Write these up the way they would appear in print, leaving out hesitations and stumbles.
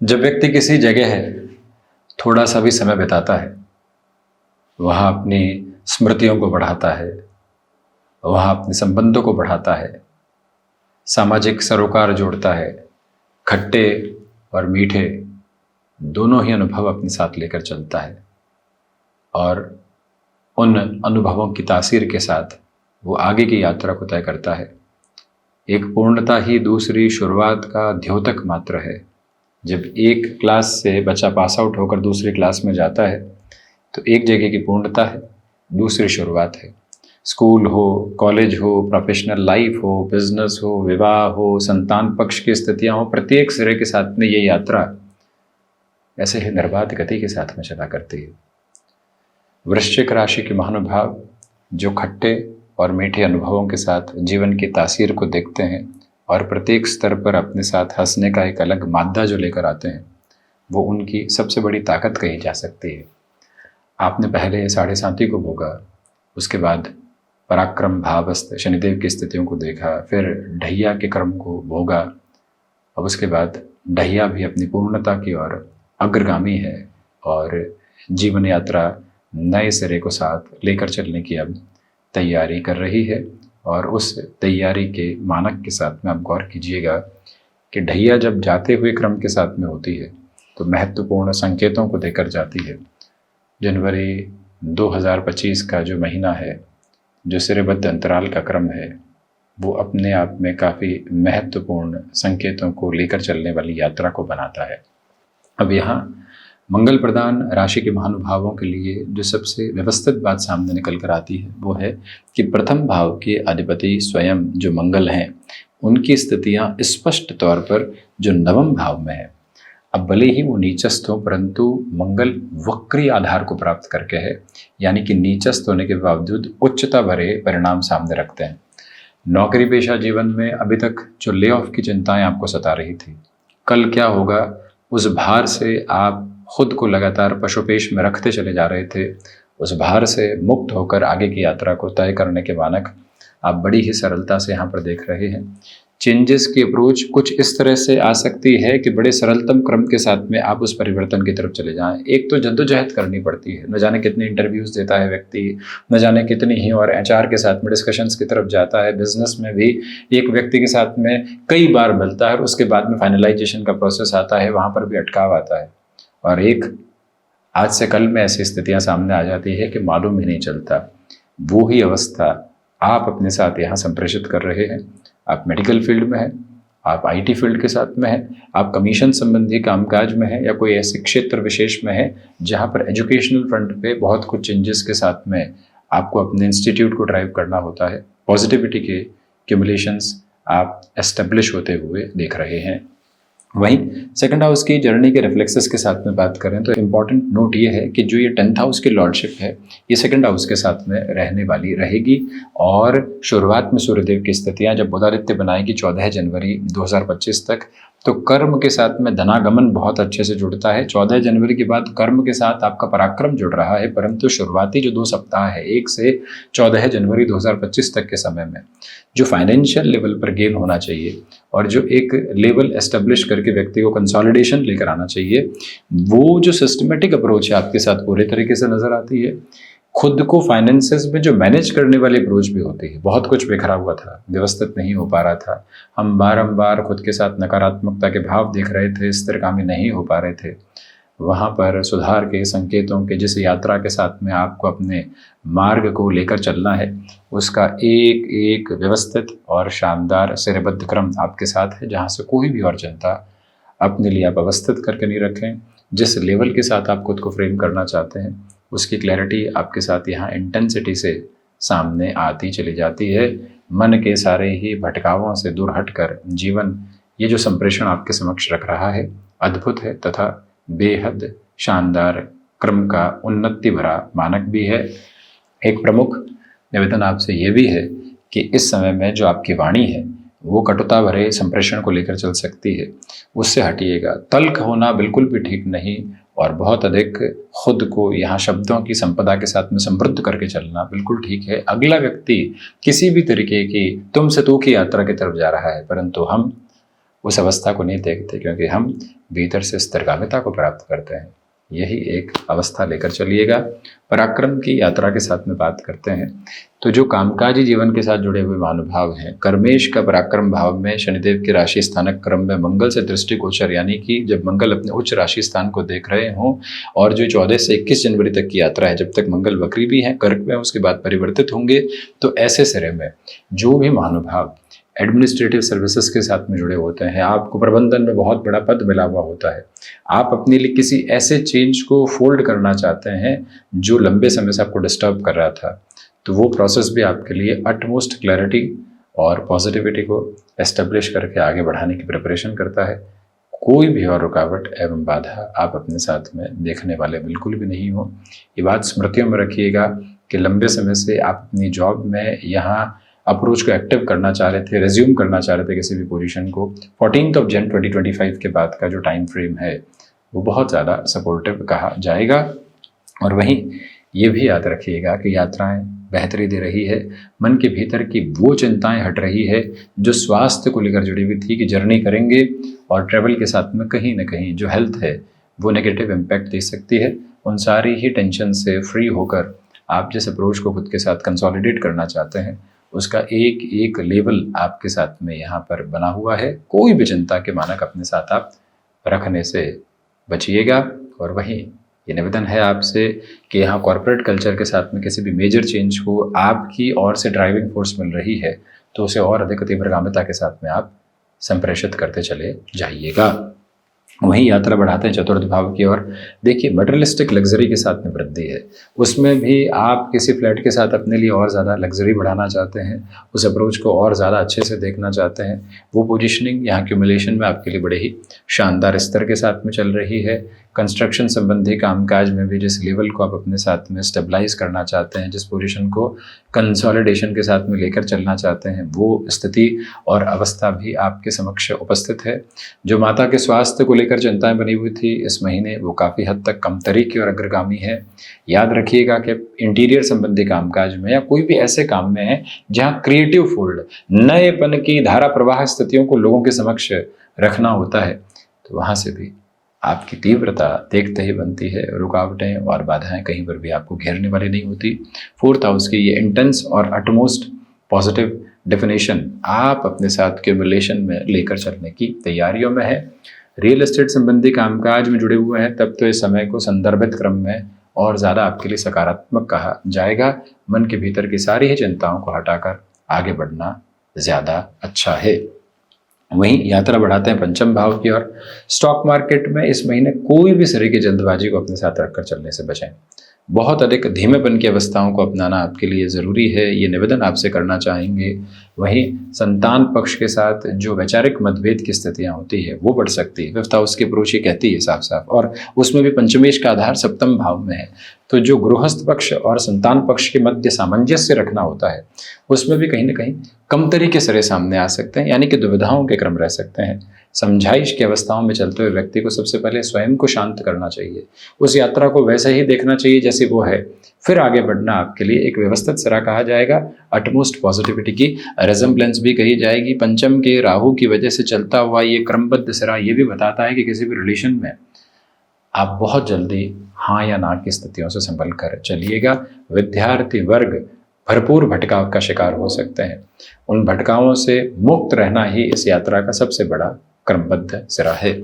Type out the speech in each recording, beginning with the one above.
जब व्यक्ति किसी जगह है थोड़ा सा भी समय बिताता है, वहाँ अपनी स्मृतियों को बढ़ाता है, वहाँ अपने संबंधों को बढ़ाता है, सामाजिक सरोकार जोड़ता है, खट्टे और मीठे दोनों ही अनुभव अपने साथ लेकर चलता है और उन अनुभवों की तासीर के साथ वो आगे की यात्रा को तय करता है। एक पूर्णता ही दूसरी शुरुआत का द्योतक मात्र है। जब एक क्लास से बच्चा पास आउट होकर दूसरी क्लास में जाता है तो एक जगह की पूर्णता है, दूसरी शुरुआत है। स्कूल हो, कॉलेज हो, प्रोफेशनल लाइफ हो, बिजनेस हो, विवाह हो, संतान पक्ष की स्थितियां हो, प्रत्येक सिरे के साथ में ये यात्रा ऐसे ही निर्बाध गति के साथ में चला करती है। वृश्चिक राशि के महानुभाव जो खट्टे और मीठे अनुभवों के साथ जीवन की तासीर को देखते हैं और प्रत्येक स्तर पर अपने साथ हंसने का एक अलग मादा जो लेकर आते हैं, वो उनकी सबसे बड़ी ताकत कही जा सकती है। आपने पहले साढ़े साथी को भोगा, उसके बाद पराक्रम भावस्थ शनिदेव की स्थितियों को देखा, फिर ढैया के क्रम को भोगा, अब उसके बाद ढैया भी अपनी पूर्णता की ओर अग्रगामी है और जीवन यात्रा नए सिरे को साथ लेकर चलने की अब तैयारी कर रही है। और उस तैयारी के मानक के साथ में आप गौर कीजिएगा कि ढैया जब जाते हुए क्रम के साथ में होती है तो महत्वपूर्ण संकेतों को देकर जाती है। जनवरी 2025 का जो महीना है, जो सिरेबद्ध अंतराल का क्रम है, वो अपने आप में काफ़ी महत्वपूर्ण संकेतों को लेकर चलने वाली यात्रा को बनाता है। अब यहाँ मंगल प्रदान राशि के महानुभावों के लिए जो सबसे व्यवस्थित बात सामने निकल कर आती है वो है कि प्रथम भाव के अधिपति स्वयं जो मंगल हैं, उनकी स्थितियां स्पष्ट तौर पर जो नवम भाव में है। अब भले ही वो नीचस्थ हो, परंतु मंगल वक्री आधार को प्राप्त करके है, यानी कि नीचस्थ होने के बावजूद उच्चता भरे परिणाम सामने रखते हैं। नौकरी पेशा जीवन में अभी तक जो ले ऑफ की चिंताएं आपको सता रही थी, कल क्या होगा उस भार से आप खुद को लगातार पशुपेश में रखते चले जा रहे थे। उस भार से मुक्त होकर आगे की यात्रा को तय करने के मानक आप बड़ी ही सरलता से यहाँ पर देख रहे हैं। चेंजेस की अप्रोच कुछ इस तरह से आ सकती है कि बड़े सरलतम क्रम के साथ में आप उस परिवर्तन की तरफ चले जाएं। एक तो जद्दोजहद करनी पड़ती है, न जाने कितने इंटरव्यूज़ देता है व्यक्ति, न जाने कितनी ही और एचआर के साथ में डिस्कशंस की तरफ जाता है। बिजनेस में भी एक व्यक्ति के साथ में कई बार मिलता है और उसके बाद में फाइनलाइजेशन का प्रोसेस आता है, वहाँ पर भी अटकाव आता है। और एक आज से कल में ऐसी स्थितियां सामने आ जाती है कि मालूम ही नहीं चलता। वो ही अवस्था आप अपने साथ यहाँ संप्रेषित कर रहे हैं। आप मेडिकल फील्ड में हैं, आप आईटी फील्ड के साथ में हैं, आप कमीशन संबंधी कामकाज में हैं या कोई ऐसे क्षेत्र विशेष में है जहाँ पर एजुकेशनल फ्रंट पे बहुत कुछ चेंजेस के साथ में आपको अपने इंस्टीट्यूट को ड्राइव करना होता है। पॉजिटिविटी के क्यूमुलेशंस आप एस्टेब्लिश होते हुए देख रहे हैं। वहीं सेकंड हाउस की जर्नी के रिफ्लेक्सेस के साथ में बात करें तो इम्पॉर्टेंट नोट ये है कि जो ये 10th हाउस की लॉर्डशिप है, ये सेकंड हाउस के साथ में रहने वाली रहेगी। और शुरुआत में सूर्यदेव की स्थितियां जब बुधादित्य बनाएगी 14 जनवरी 2025 तक, तो कर्म के साथ में धनागमन बहुत अच्छे से जुड़ता है। 14 जनवरी के बाद कर्म के साथ आपका पराक्रम जुड़ रहा है, परंतु शुरुआती जो 2 सप्ताह है 1 से 14 जनवरी 2025 तक के समय में जो फाइनेंशियल लेवल पर गेन होना चाहिए और जो एक लेवल एस्टेब्लिश करके व्यक्ति को कंसोलिडेशन लेकर आना चाहिए, वो जो सिस्टमेटिक अप्रोच है आपके साथ पूरे तरीके से नजर आती है। खुद को फाइनेंसेस में जो मैनेज करने वाली अप्रोच भी होती है। बहुत कुछ बिखरा हुआ था, व्यवस्थित नहीं हो पा रहा था, हम बारंबार खुद के साथ नकारात्मकता के भाव देख रहे थे, स्थिरगामी नहीं हो पा रहे थे। वहाँ पर सुधार के संकेतों के जिस यात्रा के साथ में आपको अपने मार्ग को लेकर चलना है, उसका एक एक व्यवस्थित और शानदार सिरेबद्ध क्रम आपके साथ है, जहाँ से कोई भी और चिंता अपने लिए आप अवस्थित करके नहीं रखें। जिस लेवल के साथ आप खुद को फ्रेम करना चाहते हैं, उसकी क्लैरिटी आपके साथ यहाँ इंटेंसिटी से सामने आती चली जाती है। मन के सारे ही भटकावों से दूर हटकर जीवन ये जो संप्रेषण आपके समक्ष रख रहा है, अद्भुत है तथा बेहद शानदार क्रम का उन्नति भरा मानक भी है। एक प्रमुख निवेदन आपसे ये भी है कि इस समय में जो आपकी वाणी है वो कटुता भरे संप्रेषण को लेकर चल सकती है, उससे हटिएगा। तल्ख होना बिल्कुल भी ठीक नहीं और बहुत अधिक खुद को यहाँ शब्दों की संपदा के साथ में समृद्ध करके चलना बिल्कुल ठीक है। अगला व्यक्ति किसी भी तरीके की तुम से तू की यात्रा की तरफ जा रहा है, परंतु हम उस अवस्था को नहीं देखते, क्योंकि हम भीतर से स्थिरगामिता को प्राप्त करते हैं। यही एक अवस्था लेकर चलिएगा। पराक्रम की यात्रा के साथ में बात करते हैं तो जो कामकाजी जीवन के साथ जुड़े हुए महानुभाव हैं, कर्मेश का पराक्रम भाव में शनिदेव के राशि स्थानक क्रम में मंगल से दृष्टिगोचर, यानी कि जब मंगल अपने उच्च राशि स्थान को देख रहे हों और जो 14 से 21 जनवरी तक की यात्रा है, जब तक मंगल वक्री भी है, कर्क में, उसके बाद परिवर्तित होंगे, तो ऐसे सिरे में जो भी महानुभाव एडमिनिस्ट्रेटिव सर्विसेज के साथ में जुड़े होते हैं, आपको प्रबंधन में बहुत बड़ा पद मिला हुआ होता है, आप अपने लिए किसी ऐसे चेंज को फोल्ड करना चाहते हैं जो लंबे समय से आपको डिस्टर्ब कर रहा था, तो वो प्रोसेस भी आपके लिए अटमोस्ट क्लैरिटी और पॉजिटिविटी को एस्टेब्लिश करके आगे बढ़ाने की प्रिपरेशन करता है। कोई भी और रुकावट एवं बाधा आप अपने साथ में देखने वाले बिल्कुल भी नहीं हो। ये बात स्मृतियों में रखिएगा कि लंबे समय से आप अपनी जॉब में यहाँ अप्रोच को एक्टिव करना चाह रहे थे, रिज्यूम करना चाह रहे थे किसी भी पोजीशन को, 14 जनवरी 2025 के बाद का जो टाइम फ्रेम है वो बहुत ज़्यादा सपोर्टिव कहा जाएगा। और वहीं ये भी याद रखिएगा कि यात्राएं बेहतरी दे रही है, मन के भीतर की वो चिंताएं हट रही है जो स्वास्थ्य को लेकर जुड़ी हुई थी कि जर्नी करेंगे और ट्रैवल के साथ में कहीं ना कहीं जो हेल्थ है वो नेगेटिव इम्पैक्ट दे सकती है। उन सारी ही टेंशन से फ्री होकर आप जिस अप्रोच को खुद के साथ कंसोलिडेट करना चाहते हैं उसका एक एक लेवल आपके साथ में यहाँ पर बना हुआ है। कोई भी चिंता के मानक अपने साथ आप रखने से बचिएगा। और वहीं ये निवेदन है आपसे कि यहाँ कॉर्पोरेट कल्चर के साथ में किसी भी मेजर चेंज को आपकी ओर से ड्राइविंग फोर्स मिल रही है तो उसे और अधिक तीव्रगामिता के साथ में आप संप्रेषित करते चले जाइएगा। वहीं यात्रा बढ़ाते हैं चतुर्थ भाव की ओर। देखिए, मटेरियलिस्टिक लग्जरी के साथ में वृद्धि है, उसमें भी आप किसी फ्लैट के साथ अपने लिए और ज़्यादा लग्जरी बढ़ाना चाहते हैं, उस अप्रोच को और ज़्यादा अच्छे से देखना चाहते हैं। वो पोजीशनिंग यहाँ क्यूमुलेशन में आपके लिए बड़े ही शानदार स्तर के साथ में चल रही है। कंस्ट्रक्शन संबंधी कामकाज में भी जिस लेवल को आप अपने साथ में स्टेबलाइज करना चाहते हैं, जिस पोजीशन को कंसोलिडेशन के साथ में लेकर चलना चाहते हैं, वो स्थिति और अवस्था भी आपके समक्ष उपस्थित है। जो माता के स्वास्थ्य को लेकर चिंताएं बनी हुई थी इस महीने वो काफ़ी हद तक कमतरी की और अग्रगामी है। याद रखिएगा कि इंटीरियर संबंधी कामकाज में या कोई भी ऐसे काम में है जहाँ क्रिएटिव फोल्ड, नएपन की धारा प्रवाह स्थितियों को लोगों के समक्ष रखना होता है, तो वहाँ से भी आपकी तीव्रता देखते ही बनती है। रुकावटें और बाधाएं कहीं पर भी आपको घेरने वाली नहीं होती। फोर्थ हाउस की ये इंटेंस और अटमोस्ट पॉजिटिव डेफिनेशन आप अपने साथ क्यूमुलेशन में लेकर चलने की तैयारियों में है। रियल एस्टेट संबंधी कामकाज में जुड़े हुए हैं तब तो इस समय को संदर्भित क्रम में और ज़्यादा आपके लिए सकारात्मक कहा जाएगा। मन के भीतर की सारी ही चिंताओं को हटाकर आगे बढ़ना ज़्यादा अच्छा है। वहीं यात्रा बढ़ाते हैं पंचम भाव की ओर। स्टॉक मार्केट में इस महीने कोई भी तरह की जल्दबाजी को अपने साथ रखकर चलने से बचें। बहुत अधिक धीमेपन की अवस्थाओं को अपनाना आपके लिए ज़रूरी है, ये निवेदन आपसे करना चाहेंगे। वहीं संतान पक्ष के साथ जो वैचारिक मतभेद की स्थितियां होती है वो बढ़ सकती है। फिफ्थ हाउस की अप्रोच ये कहती है साफ साफ, और उसमें भी पंचमेश का आधार सप्तम भाव में है, तो जो गृहस्थ पक्ष और संतान पक्ष के मध्य सामंजस्य रखना होता है उसमें भी कहीं ना कहीं कमतरी के सिरे सामने आ सकते हैं, यानी कि दुविधाओं के क्रम रह सकते हैं। समझाइश की अवस्थाओं में चलते हुए व्यक्ति को सबसे पहले स्वयं को शांत करना चाहिए, उस यात्रा को वैसे ही देखना चाहिए जैसी वो है, फिर आगे बढ़ना आपके लिए एक व्यवस्थित सिरा कहा जाएगा। अटमोस्ट पॉजिटिविटी की रेजम्बलेंस भी कही जाएगी। पंचम के राहु की वजह से चलता हुआ ये क्रमबद्ध सिरा ये भी बताता है कि किसी भी रिलेशन में आप बहुत जल्दी हाँ या ना की स्थितियों से संभल कर चलिएगा। विद्यार्थी वर्ग भरपूर भटकाव का शिकार हो सकते हैं, उन भटकावों से मुक्त रहना ही इस यात्रा का सबसे बड़ा क्रमबद्ध सिरा है।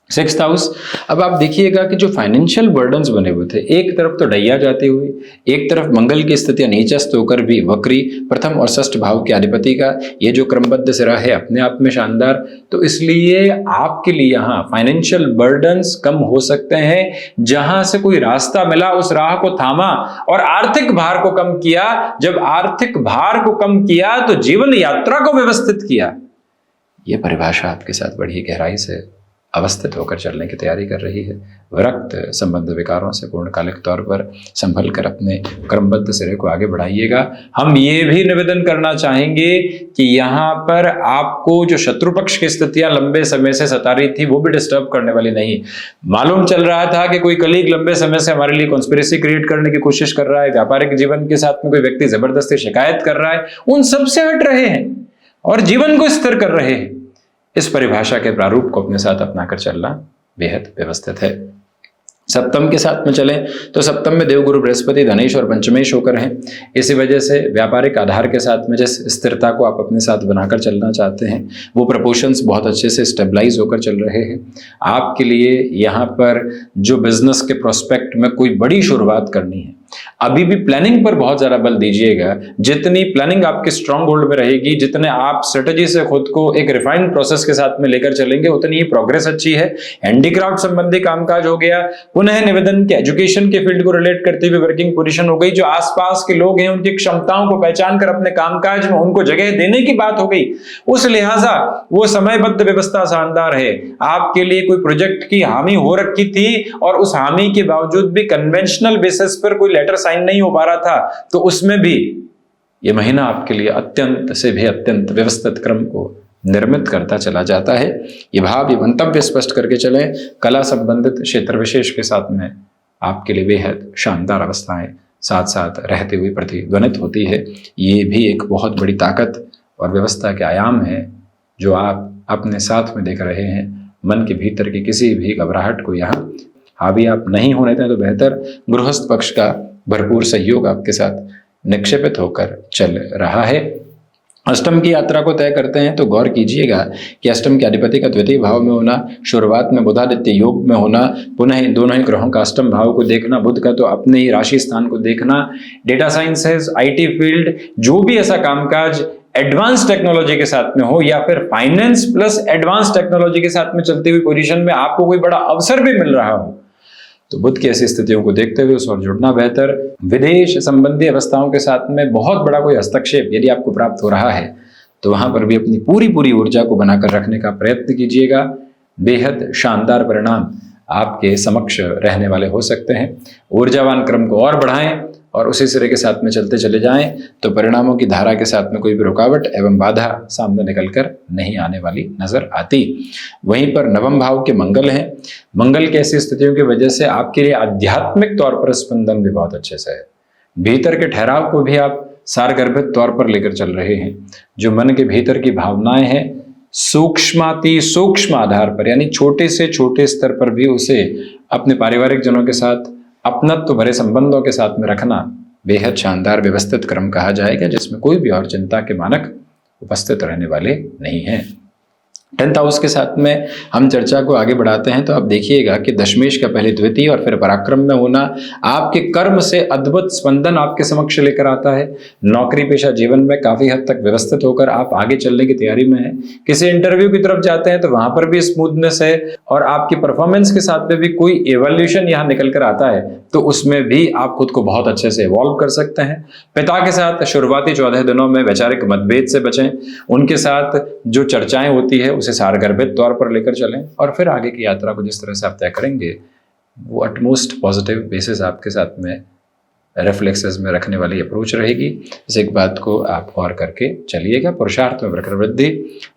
सिक्स्थ हाउस, अब आप देखिएगा कि जो फाइनेंशियल बर्डन्स बने हुए थे, एक तरफ तो डैया जाती हुई, एक तरफ मंगल की स्थिति नीचस्त होकर भी वक्री प्रथम और षष्ठ भाव के अधिपति का ये जो क्रमबद्ध सिरा है अपने आप में शानदार, तो इसलिए आपके लिए यहाँ फाइनेंशियल बर्डन्स कम हो सकते हैं। जहां से कोई रास्ता मिला उस राह को थामा और आर्थिक भार को कम किया। जब आर्थिक भार को कम किया तो जीवन यात्रा को व्यवस्थित किया। यह परिभाषा आपके साथ बड़ी गहराई से अवस्थित होकर चलने की तैयारी कर रही है। विरक्त संबंध विकारों से पूर्णकालिक तौर पर संभल कर अपने क्रमबद्ध सिरे को आगे बढ़ाइएगा। हम ये भी निवेदन करना चाहेंगे कि यहाँ पर आपको जो शत्रु पक्ष की स्थितियां लंबे समय से सता रही थी वो भी डिस्टर्ब करने वाली नहीं। मालूम चल रहा था कि कोई कलीग लंबे समय से हमारे लिए कॉन्स्पिरेसी क्रिएट करने की कोशिश कर रहा है, व्यापारिक जीवन के साथ में कोई व्यक्ति जबरदस्ती शिकायत कर रहा है, उन सब से हट रहे हैं और जीवन को स्थिर कर रहे हैं। इस परिभाषा के प्रारूप को अपने साथ अपनाकर चलना बेहद व्यवस्थित है। सप्तम के साथ में चलें तो सप्तम में देवगुरु बृहस्पति धनेश और पंचमेश होकर हैं। इसी वजह से व्यापारिक आधार के साथ में जिस स्थिरता को आप अपने साथ बनाकर चलना चाहते हैं वो प्रपोर्शंस बहुत अच्छे से स्टेबलाइज होकर चल रहे हैं। आपके लिए यहाँ पर जो बिजनेस के प्रोस्पेक्ट में कोई बड़ी शुरुआत करनी है, अभी भी प्लानिंग पर बहुत ज्यादा बल दीजिएगा। जितनी प्लानिंग आपके स्ट्रॉन्ग होल्ड में रहेगी, जितने आप स्ट्रेटेजी से खुद को एक रिफाइंड प्रोसेस के साथ में लेकर चलेंगे, उतनी ही प्रोग्रेस अच्छी है। हैंडीक्राफ्ट संबंधी कामकाज हो गया, पुनः निवेदन के एजुकेशन के फील्ड को रिलेट करते हुए वर्किंग पोजीशन हो गई। जो आसपास के लोग हैं उनकी क्षमताओं को पहचान कर अपने कामकाज में उनको जगह देने की बात हो गई, उस लिहाजा वो समयबद्ध व्यवस्था शानदार है। आपके लिए कोई प्रोजेक्ट की हामी हो रखी थी और उस हामी के बावजूद भी कन्वेंशनल बेसिस पर कोई लेटर साइन नहीं हो पा रहा था, तो उसमें भी यह महीना आपके लिए अत्यंत से भी अत्यंत व्यवस्थित क्रम को निर्मित करता चला जाता है। ये भाव, ये मंतव्य स्पष्ट करके चलें। कला संबंधित क्षेत्र विशेष के साथ में आपके लिए बेहद शानदार अवस्थाएं साथ साथ रहते हुए प्रतिध्वनित होती है। ये भी एक बहुत बड़ी ताकत और व्यवस्था के आयाम है जो आप अपने साथ में देख रहे हैं। मन के भीतर की किसी भी घबराहट को यहाँ हावी आप नहीं होने दें तो बेहतर। गृहस्थ पक्ष का भरपूर सहयोग आपके साथ निक्षेपित होकर चल रहा है। अष्टम की यात्रा को तय करते हैं तो गौर कीजिएगा कि अष्टम के अधिपति का द्वितीय भाव में होना, शुरुआत में बुधादित्य योग में होना, पुनः इन दोनों ही ग्रहों का अष्टम भाव को देखना, बुध का तो अपने ही राशि स्थान को देखना, डेटा साइंसेस, आईटी फील्ड, जो भी ऐसा कामकाज एडवांस टेक्नोलॉजी के साथ में हो या फिर फाइनेंस प्लस एडवांस टेक्नोलॉजी के साथ में चलती हुई पोजीशन में आपको कोई बड़ा अवसर भी मिल रहा हो, तो बुध की ऐसी स्थितियों को देखते हुए उस ओर जुड़ना बेहतर। विदेश संबंधी अवस्थाओं के साथ में बहुत बड़ा कोई हस्तक्षेप यदि आपको प्राप्त हो रहा है तो वहां पर भी अपनी पूरी ऊर्जा को बनाकर रखने का प्रयत्न कीजिएगा। बेहद शानदार परिणाम आपके समक्ष रहने वाले हो सकते हैं। ऊर्जावान क्रम को और बढ़ाएं और उसी सिरे के साथ में चलते चले जाएं तो परिणामों की धारा के साथ में कोई भी रुकावट एवं बाधा सामने निकलकर नहीं आने वाली नजर आती। वहीं पर नवम भाव के मंगल हैं। मंगल की ऐसी स्थितियों की वजह से आपके लिए आध्यात्मिक तौर पर स्पंदन भी बहुत अच्छे से है। भीतर के ठहराव को भी आप सारगर्भित तौर पर लेकर चल रहे हैं। जो मन के भीतर की भावनाएं हैं सूक्ष्माति सूक्ष्म आधार पर, यानी छोटे से छोटे स्तर पर भी उसे अपने पारिवारिक जनों के साथ अपनत्व भरे संबंधों के साथ में रखना बेहद शानदार व्यवस्थित क्रम कहा जाएगा, जिसमें कोई भी और चिंता के मानक उपस्थित रहने वाले नहीं हैं। 10th हाउस के साथ में हम चर्चा को आगे बढ़ाते हैं तो आप देखिएगा कि दशमेश का पहले द्वितीय और फिर पराक्रम में होना आपके कर्म से अद्भुत स्पंदन आपके समक्ष लेकर आता है। नौकरी पेशा जीवन में काफी हद तक व्यवस्थित होकर आप आगे चलने की तैयारी में हैं। किसी इंटरव्यू की तरफ जाते हैं तो वहां पर भी स्मूथनेस है और आपकी परफॉर्मेंस के साथ में भी कोई एवोल्यूशन यहाँ निकल कर आता है तो उसमें भी आप खुद को बहुत अच्छे से इवॉल्व कर सकते हैं। पिता के साथ शुरुआती 14 दिनों में वैचारिक मतभेद से बचें। उनके साथ जो चर्चाएं होती है उसे सारगर्भित तौर पर लेकर चलें और फिर आगे की यात्रा को जिस तरह से आप तय करेंगे वो अटमोस्ट पॉजिटिव बेसिस आपके साथ में रिफ्लेक्सेस में रखने वाली अप्रोच रहेगी। इस एक बात को आप गौर करके चलिएगा। पुरुषार्थ में प्रखर वृद्धि।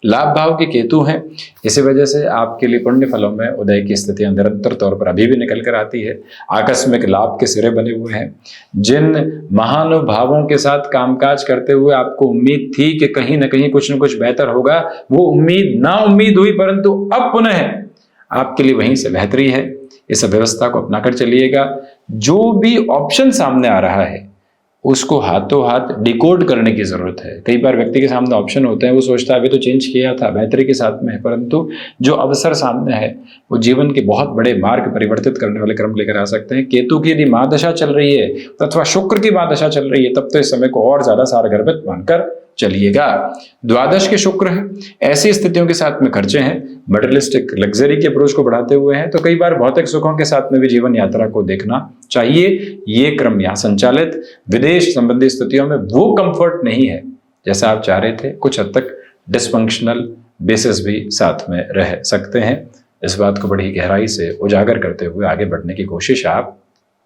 लाभ भाव के केतु हैं, इसी वजह से आपके लिए पुण्य फलों में उदय की स्थितियां निरंतर तौर पर अभी भी निकल कर आती है। आकस्मिक लाभ के सिरे बने हुए हैं। जिन महानुभावों के साथ कामकाज करते हुए आपको उम्मीद थी कि कहीं ना कहीं कुछ न कुछ बेहतर होगा, वो उम्मीद ना उम्मीद हुई, परंतु अब पुनः आपके लिए वहीं से बेहतरी है। इस व्यवस्था को अपनाकर चलिएगा। जो भी ऑप्शन सामने आ रहा है उसको हाथों हाथ डिकोड करने की जरूरत है। कई बार व्यक्ति के सामने ऑप्शन होते हैं, वो सोचता है अभी तो चेंज किया था, बेहतरी के साथ में है, परंतु जो अवसर सामने है वो जीवन के बहुत बड़े मार्ग परिवर्तित करने वाले क्रम लेकर आ सकते हैं। केतु की यदि महादशा चल रही है अथवा शुक्र की महादशा चल रही है तब तो इस समय को और ज्यादा सारगर्भित मानकर चलिएगा। द्वादश के शुक्र है, ऐसी स्थितियों के साथ में खर्चे हैं, मटेरियलिस्टिक लग्जरी के अप्रोच को बढ़ाते हुए हैं, तो कई बार भौतिक सुखों के साथ में भी जीवन यात्रा को देखना चाहिए। ये क्रम यहाँ संचालित। विदेश संबंधी स्थितियों में वो कंफर्ट नहीं है जैसा आप चाह रहे थे। कुछ हद तक डिस्फंक्शनल बेसिस भी साथ में रह सकते हैं। इस बात को बड़ी गहराई से उजागर करते हुए आगे बढ़ने की कोशिश आप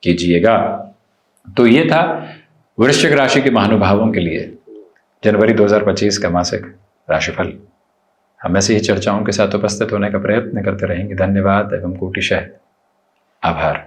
कीजिएगा। तो ये था वृश्चिक राशि के महानुभावों के लिए जनवरी 2025 का मासिक राशिफल। हम ऐसी ही चर्चाओं के साथ उपस्थित होने का प्रयत्न करते रहेंगे। धन्यवाद एवं कोटिशः आभार।